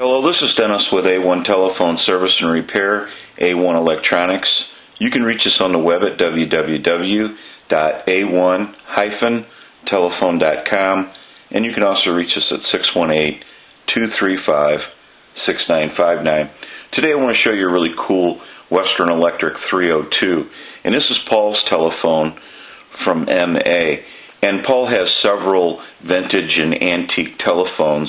Hello, this is Dennis with A1 Telephone Service and Repair, A1 Electronics. You can reach us on the web at www.a1-telephone.com, and you can also reach us at 618-235-6959. Today I want to show you a really cool Western Electric 302, and this is Paul's telephone from MA. And Paul has several vintage and antique telephones,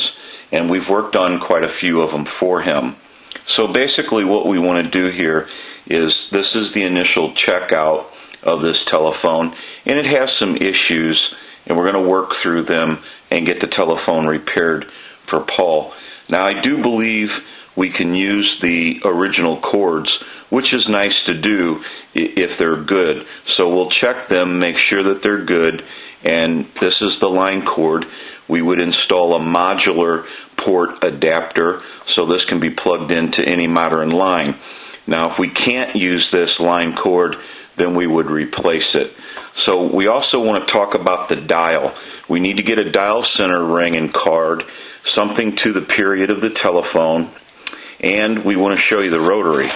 and we've worked on quite a few of them for him. So basically what we want to do here is, this is the initial checkout of this telephone, and it has some issues, and we're going to work through them and get the telephone repaired for Paul. Now, I do believe we can use the original cords, which is nice to do if they're good. So we'll check them, make sure that they're good, and this is the line cord. We would install a modular port adapter so this can be plugged into any modern line. Now, if we can't use this line cord, then we would replace it. So we also want to talk about the dial. We need to get a dial center ring and card, something to the period of the telephone, and we want to show you the rotary.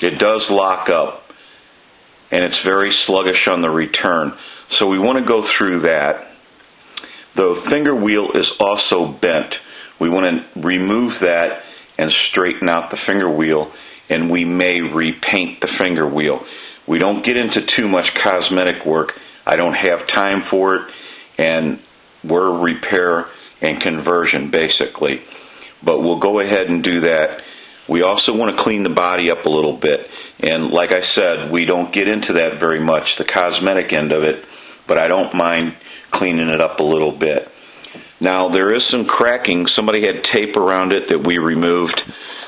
It does lock up, and it's very sluggish on the return. So we want to go through that. The finger wheel is also bent. We want to remove that and straighten out the finger wheel, and we may repaint the finger wheel. We don't get into too much cosmetic work. I don't have time for it, and we're repair and conversion basically. But we'll go ahead and do that. We also want to clean the body up a little bit. And like I said, we don't get into that very much, the cosmetic end of it, but I don't mind cleaning it up a little bit. Now, there is some cracking. Somebody had tape around it that we removed.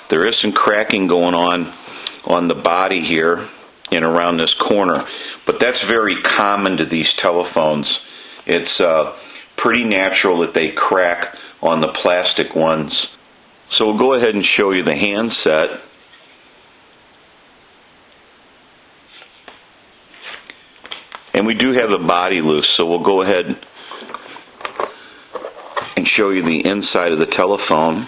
There is some cracking going on the body here and around this corner, but that's very common to these telephones. It's pretty natural that they crack on the plastic ones. So we'll go ahead and show you the handset. And we do have the body loose, so we'll go ahead and show you the inside of the telephone.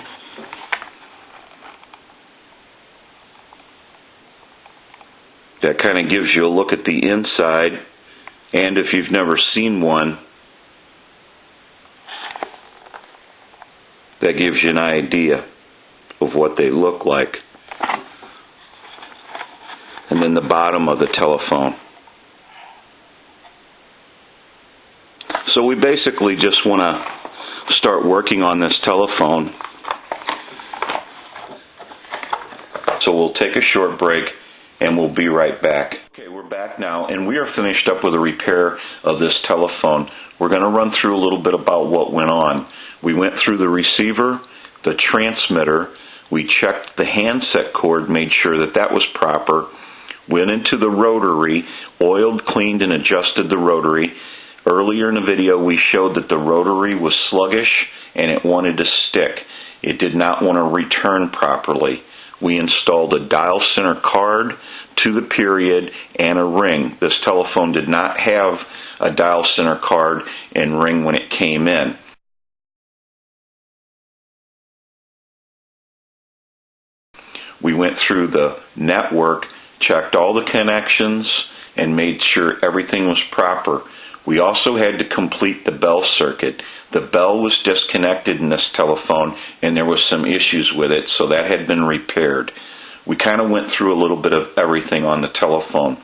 That kind of gives you a look at the inside, and if you've never seen one, that gives you an idea of what they look like. And then the bottom of the telephone. So we basically just want to start working on this telephone. So we'll take a short break and we'll be right back. Okay, we're back now, and we are finished up with a repair of this telephone. We're going to run through a little bit about what went on. We went through the receiver, the transmitter, we checked the handset cord, made sure that that was proper, went into the rotary, oiled, cleaned, and adjusted the rotary. Earlier in the video, we showed that the rotary was sluggish and it wanted to stick. It did not want to return properly. We installed a dial center card to the period and a ring. This telephone did not have a dial center card and ring when it came in. We went through the network, checked all the connections, and made sure everything was proper. We also had to complete the bell circuit. The bell was disconnected in this telephone, and there was some issues with it, so that had been repaired. We kind of went through a little bit of everything on the telephone.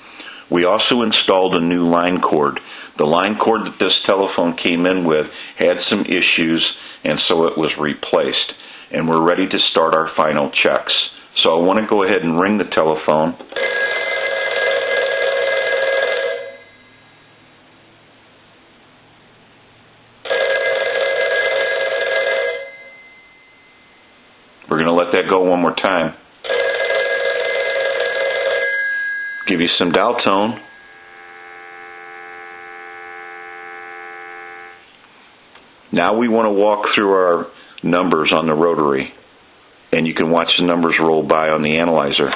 We also installed a new line cord. The line cord that this telephone came in with had some issues, and so it was replaced. And we're ready to start our final checks. So I want to go ahead and ring the telephone. We're going to let that go one more time. Give you some dial tone. Now we want to walk through our numbers on the rotary, and you can watch the numbers roll by on the analyzer.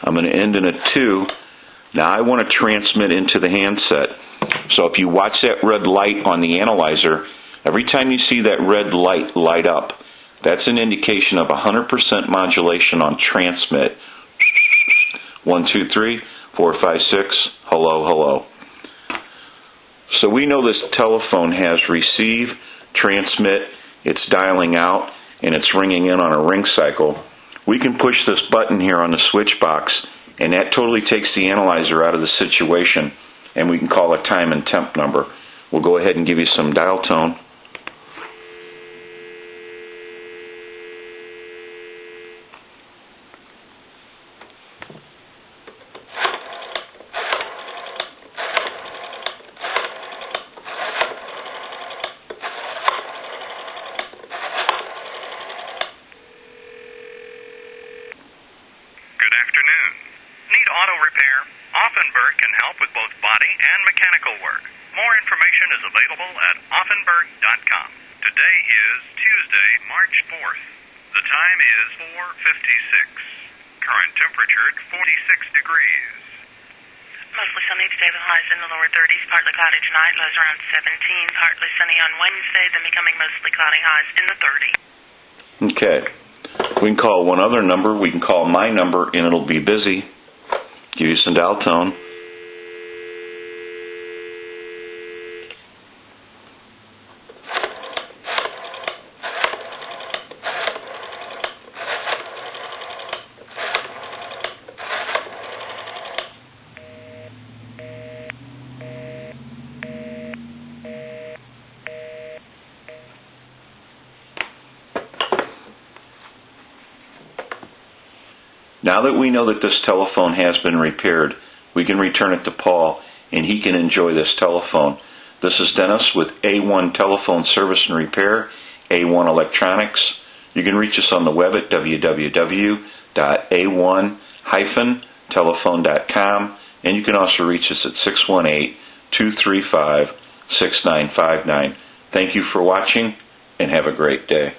I'm going to end in a 2. Now I want to transmit into the handset. So if you watch that red light on the analyzer, every time you see that red light light up, that's an indication of 100% modulation on transmit. 1, 2, 3, 4, 5, 6, hello, hello. So we know this telephone has receive, transmit, it's dialing out, and it's ringing in on a ring cycle. We can push this button here on the switch box, and that totally takes the analyzer out of the situation, and we can call a time and temp number. We'll go ahead and give you some dial tone. Good afternoon. Need auto repair? Offenberg can help with both body and mechanical work. More information is available at offenberg.com. Today is Tuesday, March 4th. The time is 4:56. Current temperature 46 degrees. Mostly sunny today with highs in the lower 30s, partly cloudy tonight, lows around 17, partly sunny on Wednesday, then becoming mostly cloudy, highs in the 30s. Okay. We can call one other number. We can call my number, and it'll be busy. Give you some dial tone. Now that we know that this telephone has been repaired, we can return it to Paul, and he can enjoy this telephone. This is Dennis with A1 Telephone Service and Repair, A1 Electronics. You can reach us on the web at www.a1-telephone.com, and you can also reach us at 618-235-6959. Thank you for watching, and have a great day.